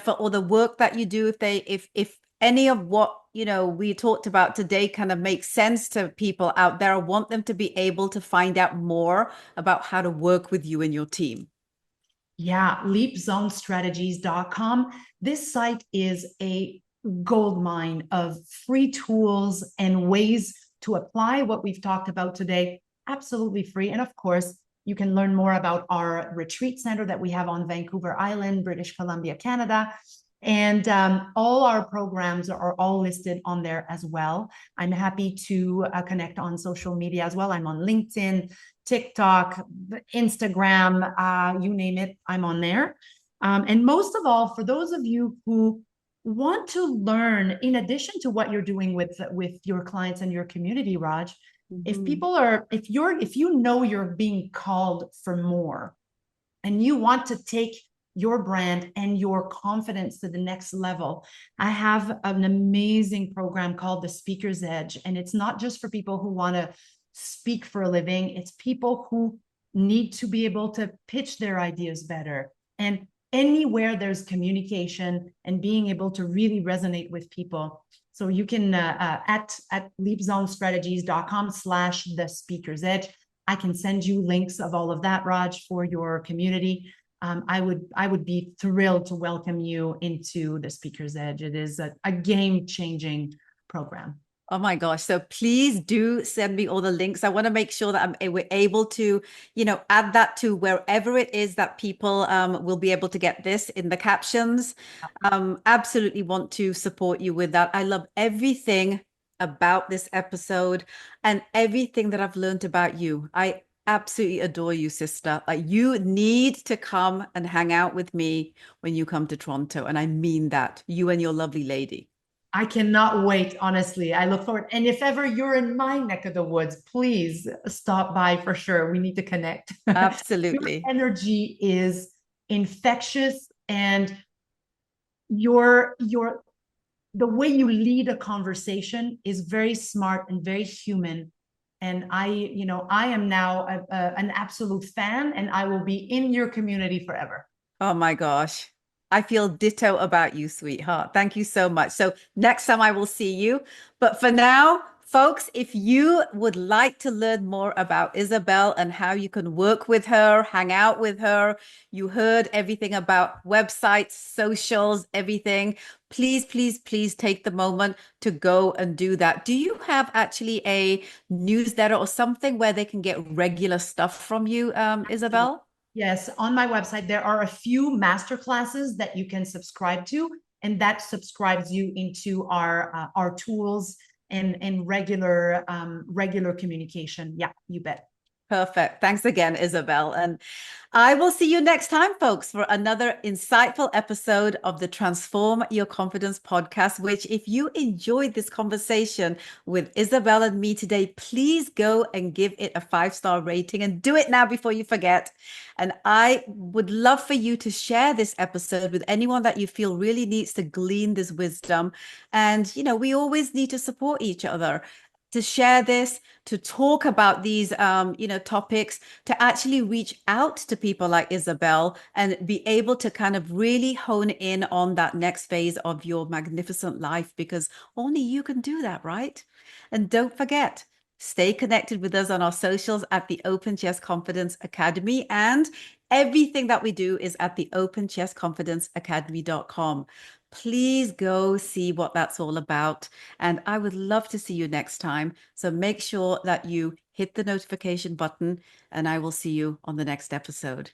for all the work that you do. If any of what, we talked about today kind of makes sense to people out there, I want them to be able to find out more about how to work with you and your team. Yeah, leapzonestrategies.com. This site is a gold mine of free tools and ways to apply what we've talked about today, absolutely free. And of course, you can learn more about our retreat center that we have on Vancouver Island, British Columbia, Canada. And all our programs are all listed on there as well. I'm happy to connect on social media as well. I'm on LinkedIn, TikTok, Instagram, you name it, I'm on there. And most of all, for those of you who want to learn, in addition to what you're doing with your clients and your community, Raj, if you know you're being called for more, and you want to take your brand and your confidence to the next level, I have an amazing program called the Speaker's Edge. And it's not just for people who want to speak for a living. It's people who need to be able to pitch their ideas better. And anywhere there's communication and being able to really resonate with people. So you can at leapzonestrategies.com/the Speaker's Edge. I can send you links of all of that, Raj, for your community. I would be thrilled to welcome you into the Speaker's Edge. It is a game-changing program. Oh my gosh. So please do send me all the links. I want to make sure that we're able to, add that to wherever it is that people will be able to get this in the captions. Absolutely want to support you with that. I love everything about this episode and everything that I've learned about you. I absolutely adore you, sister. Like, you need to come and hang out with me when you come to Toronto. And I mean that, you and your lovely lady. I cannot wait, honestly. I look forward. And if ever you're in my neck of the woods, please stop by for sure. We need to connect. Absolutely. Your energy is infectious, and the way you lead a conversation is very smart and very human. And I am now an absolute fan, and I will be in your community forever. Oh my gosh. I feel ditto about you, sweetheart. Thank you so much. So next time I will see you. But for now, folks, if you would like to learn more about Isabel and how you can work with her, hang out with her, you heard everything about websites, socials, everything. Please, please, please take the moment to go and do that. Do you have actually a newsletter or something where they can get regular stuff from you, Isabel? Yes, on my website, there are a few masterclasses that you can subscribe to. and that subscribes you into our tools and regular communication. Yeah, you bet. Perfect. Thanks again, Isabel. And I will see you next time, folks, for another insightful episode of the Transform Your Confidence podcast, which if you enjoyed this conversation with Isabel and me today, please go and give it a 5-star rating, and do it now before you forget. And I would love for you to share this episode with anyone that you feel really needs to glean this wisdom. And, we always need to support each other, to share this, to talk about these, topics, to actually reach out to people like Isabel and be able to kind of really hone in on that next phase of your magnificent life, because only you can do that, right? And don't forget, stay connected with us on our socials at the Open Chest Confidence Academy, and everything that we do is at the openchestconfidenceacademy.com. Please go see what that's all about. And I would love to see you next time. So make sure that you hit the notification button, and I will see you on the next episode.